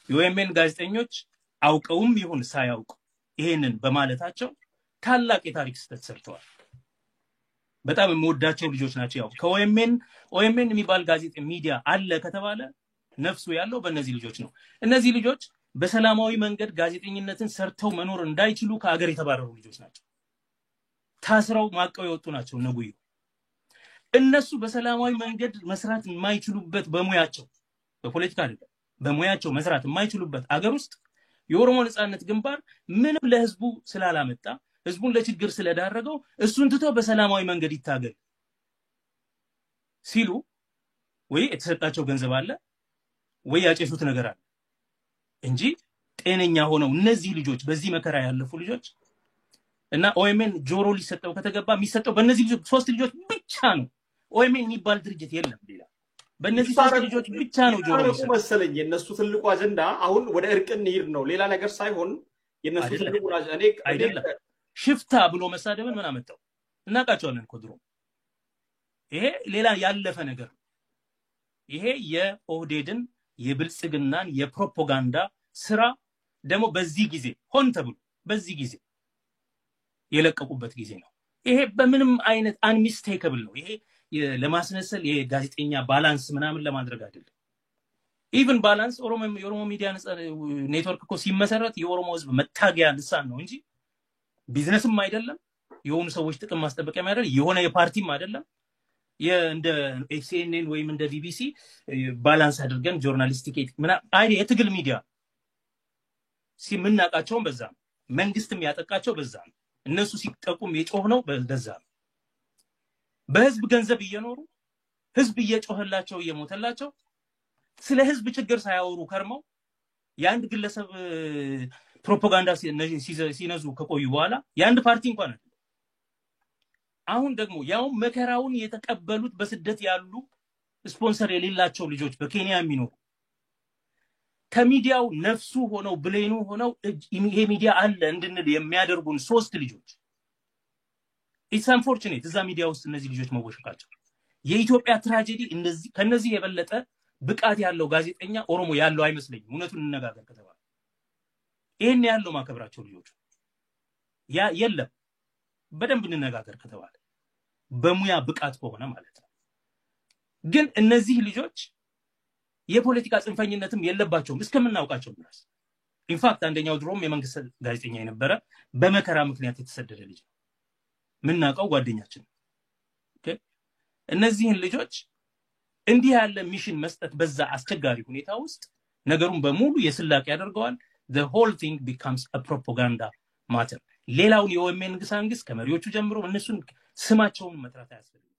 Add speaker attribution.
Speaker 1: የኦኤምኤን ጋዜጠኞች አውቀውም ይሁን ሳያውቁ ይሄንን በማለታቸው ታላቅ የታሪክ ስህተት ሰርተዋል። በጣም የምወዳቸው ልጆች ናቸው። ያው ኦኤምኤን የሚባል ጋዜጣ ሚዲያ አለ ከተባለ ነፍሱ ያለው በእነዚህ ልጆች ነው። እነዚህ ልጆች በሰላማዊ መንገድ ጋዜጠኝነትን ሰርተው መኖር እንዳይችሉ ከሀገር የተባረሩ ልጆች ናቸው። ታስረው ማቀው የወጡ ናቸው። ነጉዩ እነሱ በሰላማዊ መንገድ መስራት የማይችሉበት በሙያቸው በፖለቲካ አይደለም በሙያቸው መስራት የማይችሉበት አገር ውስጥ የኦሮሞ ነጻነት ግንባር ምንም ለህዝቡ ስላላመጣ ህዝቡን ለችግር ስለዳረገው እሱን ትቶ በሰላማዊ መንገድ ይታገል ሲሉ ወይ የተሰጣቸው ገንዘብ አለ ወይ ያጨሱት ነገር አለ እንጂ ጤነኛ ሆነው እነዚህ ልጆች በዚህ መከራ ያለፉ ልጆች እና ኦኤምኤን ጆሮ ሊሰጠው ከተገባ የሚሰጠው በእነዚህ ልጆች ሶስት ልጆች ብቻ ነው። ኦኤምኤን የሚባል ድርጅት የለም ሌላ በእነዚህ ሶስት ልጆች ብቻ ነው ጆሮ ሊሰጠው
Speaker 2: መሰለኝ። የነሱ ትልቁ አጀንዳ አሁን ወደ እርቅ እንሂድ ነው፣ ሌላ ነገር ሳይሆን የነሱ ትልቁ አጀንዳ
Speaker 1: አይደለም። ሽፍታ ብሎ መሳደብን ምን አመጣው? እናቃቸዋለን እኮ ድሮ። ይሄ ሌላ ያለፈ ነገር ነው። ይሄ የኦህዴድን የብልጽግናን የፕሮፓጋንዳ ስራ ደግሞ በዚህ ጊዜ ሆን ተብሎ በዚህ ጊዜ የለቀቁበት ጊዜ ነው። ይሄ በምንም አይነት አንሚስቴከብል ነው። ይሄ ለማስነሰል የጋዜጠኛ ባላንስ ምናምን ለማድረግ አይደለም። ኢቭን ባላንስ የኦሮሞ ሚዲያ ኔትወርክ እኮ ሲመሰረት የኦሮሞ ህዝብ መታገያ ልሳን ነው እንጂ ቢዝነስም አይደለም፣ የሆኑ ሰዎች ጥቅም ማስጠበቂያ አይደለም፣ የሆነ የፓርቲም አይደለም። እንደ ኤክስኤንኤን ወይም እንደ ቢቢሲ ባላንስ አድርገን ጆርናሊስቲክ የትግል ሚዲያ ሲምናቃቸው በዛ ነው። መንግስትም ያጠቃቸው በዛ ነው። እነሱ ሲጠቁም የጮህ ነው በዛ ነው። በህዝብ ገንዘብ እየኖሩ ህዝብ እየጮህላቸው እየሞተላቸው ስለ ህዝብ ችግር ሳያወሩ ከርመው የአንድ ግለሰብ ፕሮፓጋንዳ ሲነዙ ከቆዩ በኋላ የአንድ ፓርቲ እንኳን አይደለም። አሁን ደግሞ ያው መከራውን የተቀበሉት በስደት ያሉ ስፖንሰር የሌላቸው ልጆች በኬንያ የሚኖሩ ከሚዲያው ነፍሱ ሆነው ብሌኑ ሆነው ይሄ ሚዲያ አለ እንድንል የሚያደርጉን ሶስት ልጆች ኢትስ አንፎርቹኔት እዛ ሚዲያ ውስጥ እነዚህ ልጆች መወሸቃቸው የኢትዮጵያ ትራጀዲ እንደዚህ ከነዚህ የበለጠ ብቃት ያለው ጋዜጠኛ ኦሮሞ ያለው አይመስለኝም። እውነቱን እንነጋገር ከተባለ ይሄን ያለው ማከብራቸው ልጆች ያ የለም። በደንብ እንነጋገር ከተባለ በሙያ ብቃት ከሆነ ማለት ነው። ግን እነዚህ ልጆች የፖለቲካ ጽንፈኝነትም የለባቸውም እስከምናውቃቸው ድረስ። ኢንፋክት አንደኛው ድሮም የመንግስት ጋዜጠኛ የነበረ በመከራ ምክንያት የተሰደደ ልጅ ነው ምናቀው ጓደኛችን። ኦኬ እነዚህን ልጆች እንዲህ ያለ ሚሽን መስጠት በዛ አስቸጋሪ ሁኔታ ውስጥ ነገሩን በሙሉ የስላቅ ያደርገዋል። the whole thing becomes a propaganda matter። ሌላውን የኦኤምኤን ግሳንግስ ከመሪዎቹ ጀምሮ እነሱን ስማቸውን መጥራት አያስፈልግም።